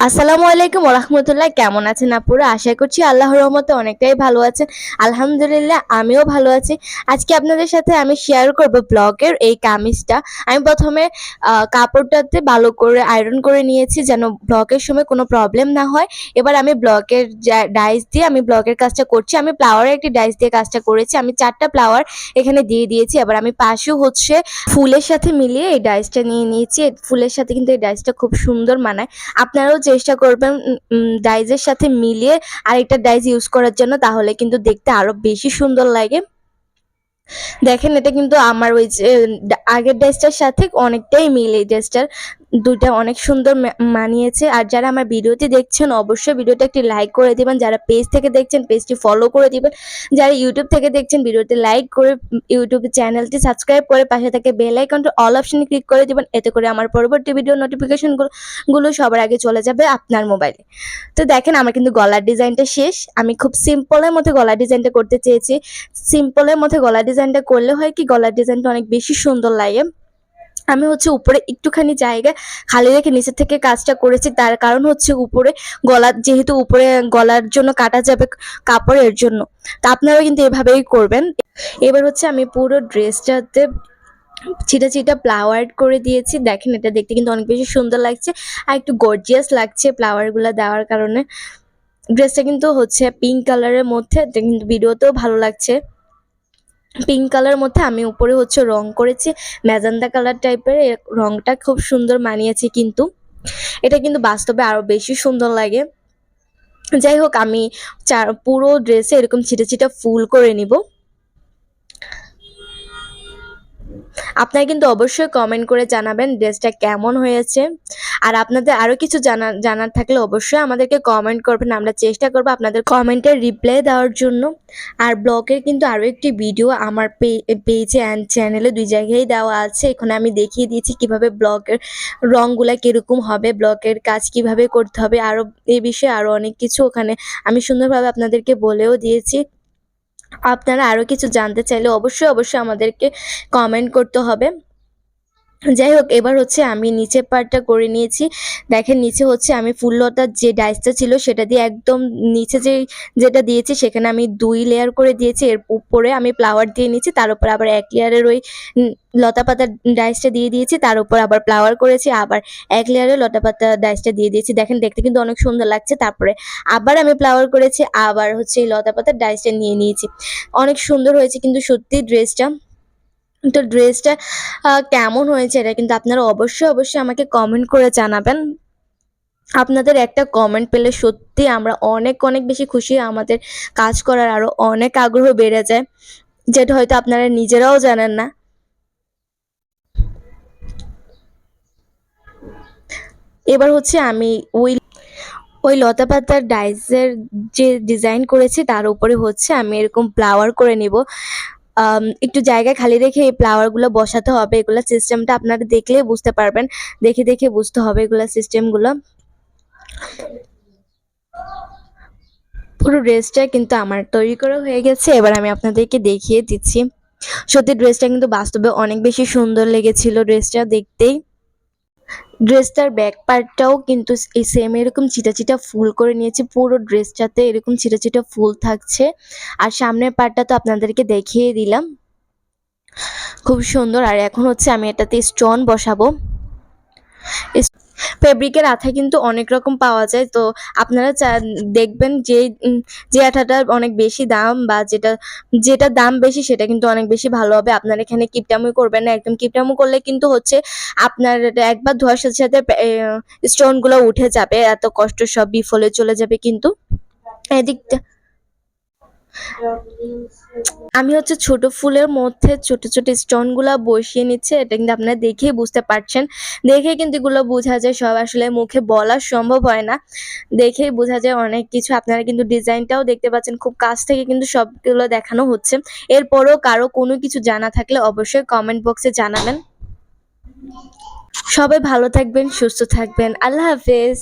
আসসালামু আলাইকুম ওরহমতুল্লাহ। কেমন আছেন আপুরা? আশা করছি আল্লাহর রহমতে অনেকটাই ভালো আছেন। আলহামদুলিল্লাহ আমিও ভালো আছি। আজকে আপনাদের সাথে আমি শেয়ার করব ব্লগের এই কামিজটা। আমি প্রথমে কাপড়টাতে ভালো করে আয়রন করে নিয়েছি যেন ব্লগের সময় কোনো প্রবলেম না হয়। এবার আমি ব্লগের ডাইস দিয়ে আমি ব্লগের কাজটা করছি। আমি ফ্লাওয়ারের একটি ডাইস দিয়ে কাজটা করেছি। আমি 4টা ফ্লাওয়ার এখানে দিয়ে দিয়েছি। এবার আমি পাশেও হচ্ছে ফুলের সাথে মিলিয়ে এই ডাইসটা নিয়ে নিয়েছি। ফুলের সাথে কিন্তু এই ডাইসটা খুব সুন্দর মানায়। আপনারাও চেষ্টা করবেন ডাইজের সাথে মিলিয়ে আরেকটা ডাইজ ইউজ করার জন্য, তাহলে কিন্তু দেখতে আরো বেশি সুন্দর লাগে। দেখেন এটা কিন্তু আমার ওই যে আগের ড্রেসটার সাথে অনেকটাই মিল। এই ড্রেসটার দুইটা অনেক সুন্দর মানিয়েছে। আর যারা আমার ভিডিওটি দেখছেন অবশ্যই ভিডিওটা একটি লাইক করে দিবেন। যারা পেজ থেকে দেখছেন পেজটি ফলো করে দিবেন। যারা ইউটিউব থেকে দেখছেন ভিডিওটি লাইক করে ইউটিউবে চ্যানেলটি সাবস্ক্রাইব করে পাশে থাকে বেল আইকনটি অল অপশনে ক্লিক করে দিবেন। এতে করে আমার পরবর্তী ভিডিও নোটিফিকেশন গুলো সবার আগে চলে যাবে আপনার মোবাইলে। তো দেখেন আমার কিন্তু গলার ডিজাইনটা শেষ। আমি খুব সিম্পলের মধ্যে গলার ডিজাইনটা করতে চেয়েছি। সিম্পলের মধ্যে গলার ডিজাইনটা করলে হয় কি, গলার ডিজাইনটা অনেক বেশি সুন্দর লাগে। আমি হচ্ছে উপরে একটুখানি জায়গা খালি রেখে নিচের থেকে কাজটা করেছি। তার কারণ হচ্ছে উপরে গলা, যেহেতু উপরে গলার জন্য কাটা যাবে কাপড়ের জন্য, তা আপনারাও কিন্তু এভাবেই করবেন। এবার হচ্ছে আমি পুরো ড্রেসটাতে ছিটা ছিটা ফ্লাওয়ার করে দিয়েছি। দেখেন এটা দেখতে কিন্তু অনেক বেশি সুন্দর লাগছে আর একটু গর্জিয়াস লাগছে ফ্লাওয়ারগুলো দেওয়ার কারণে। ড্রেসটা কিন্তু হচ্ছে পিঙ্ক কালারের মধ্যে, কিন্তু ভিডিওতেও ভালো লাগছে। পিঙ্ক কালার মধ্যে আমি উপরে হচ্ছে রং করেছি ম্যাজেন্ডা কালার টাইপের। রংটা খুব সুন্দর মানিয়েছে, কিন্তু এটা কিন্তু বাস্তবে আরো বেশি সুন্দর লাগে। যাই হোক, আমি পুরো ড্রেসে এরকম ছিটা ছিটা ফুল করে নিব। আপনারা কিন্তু অবশ্যই কমেন্ট করে জানাবেন ড্রেসটা কেমন হয়েছে। আর আপনাদের আরো কিছু জানার থাকলে অবশ্যই আমাদেরকে কমেন্ট করবেন। আমরা চেষ্টা করব আপনাদের কমেন্টের রিপ্লাই দেওয়ার জন্য। আর ব্লগের কিন্তু আরো একটি ভিডিও আমার পেজে অ্যান্ড চ্যানেলে দুই জায়গায় দেওয়া আছে। এখানে আমি দেখিয়ে দিয়েছি কিভাবে ব্লগের রংগুলা কিরকম হবে, ব্লগের কাজ কিভাবে করতে হবে, আরো এই বিষয়ে আরো অনেক কিছু ওখানে আমি সুন্দরভাবে আপনাদেরকে বলেও দিয়েছি। আপনারা আরো কিছু জানতে চাইলে অবশ্যই আমাদেরকে কমেন্ট করতে হবে। যাই হোক, এবার হচ্ছে আমি নিচের পার্টটা করে নিয়েছি। দেখেন নিচে হচ্ছে আমি ফুললতার যে ডাইসটা ছিল সেটা দিয়ে একদম নিচে যেটা দিয়েছি সেখানে আমি 2 লেয়ার করে দিয়েছি। এর উপরে আমি ফ্লাওয়ার দিয়ে নিয়েছি, তার উপর আবার 1 লেয়ারের ওই লতা পাতার ডাইসটা দিয়ে দিয়েছি, তার উপর আবার ফ্লাওয়ার করেছি, আবার 1 লেয়ারের লতা পাতা ডাইসটা দিয়ে দিয়েছি। দেখেন দেখতে কিন্তু অনেক সুন্দর লাগছে। তারপরে আবার আমি ফ্লাওয়ার করেছি, আবার হচ্ছে এই লতা পাতার ডাইসটা নিয়ে নিয়েছি। অনেক সুন্দর হয়েছে কিন্তু সত্যি ড্রেসটা। তো ড্রেসটা কেমন হয়েছে এটা কিন্তু আপনারা অবশ্যই আমাকে কমেন্ট করে জানাবেন। আপনাদের একটা কমেন্ট পেলে সত্যি আমরা অনেক বেশি খুশি। আমাদের কাজ করার আরো অনেক আগ্রহ বেড়ে যায়, যেটা হয়তো আপনারা নিজেরাও জানেন না। এবার হচ্ছে আমি ওই লতা পাতার ডাইসের যে ডিজাইন করেছি তার উপরে হচ্ছে আমি এরকম ফ্লাওয়ার করে নিব। একটু জায়গা খালি রেখে এই ফ্লাওয়ারগুলো বসাতে হবে। এগুলা সিস্টেমটা আপনারা দেখলেই বুঝতে পারবেন। দেখে বুঝতে হবে এগুলা সিস্টেমগুলো। পুরো ড্রেসটা কিন্তু আমার তৈরি করা হয়ে গেছে। এবার আমি আপনাদেরকে দেখিয়ে দিচ্ছি। সত্যি ড্রেসটা কিন্তু বাস্তবে অনেক বেশি সুন্দর লেগেছিল ড্রেসটা দেখতেই। ড্রেসটার ব্যাক পার্টটাও কিন্তু এই সেম এরকম ছিটা ফুল করে নিয়েছি। পুরো ড্রেসটাতে এরকম ছিটা ফুল থাকছে। আর সামনের পার্টটা তো আপনাদেরকে দেখিয়ে দিলাম, খুব সুন্দর। আর এখন হচ্ছে আমি এটাতে স্টোন বসাবো। ফেব্রিকের আঠা কিন্তু অনেক রকম পাওয়া যায়। তো আপনারা দেখবেন যে আঠাটা অনেক বেশি দাম বা যেটা দাম বেশি সেটা কিন্তু অনেক বেশি ভালো হবে। আপনারা এখানে কিপটামি করবেন না। একদম কিপটামি করলে কিন্তু হচ্ছে আপনার একবার ধোয়ার সাথে স্টোন গুলো উঠে যাবে, এত কষ্ট সব বিফলে চলে যাবে। কিন্তু এদিকটা আমি হচ্ছে ছোট ফুলের মধ্যে ছোট স্টোন গুলা বসিয়ে নিচ্ছে। এটা কিন্তু আপনারা দেখেই বুঝতে পারছেন। দেখে কিন্তু এগুলো বোঝা যায়, সব আসলে মুখে বলা সম্ভব হয় না। দেখেই বোঝা যায় অনেক কিছু। আপনারা কিন্তু ডিজাইনটাও দেখতে পাচ্ছেন, খুব কাছ থেকে কিন্তু সবগুলো দেখানো হচ্ছে। এরপরও কারো কোনো কিছু জানা থাকলে অবশ্যই কমেন্ট বক্সে জানাবেন। সবাই ভালো থাকবেন, সুস্থ থাকবেন। আল্লাহ হাফেজ।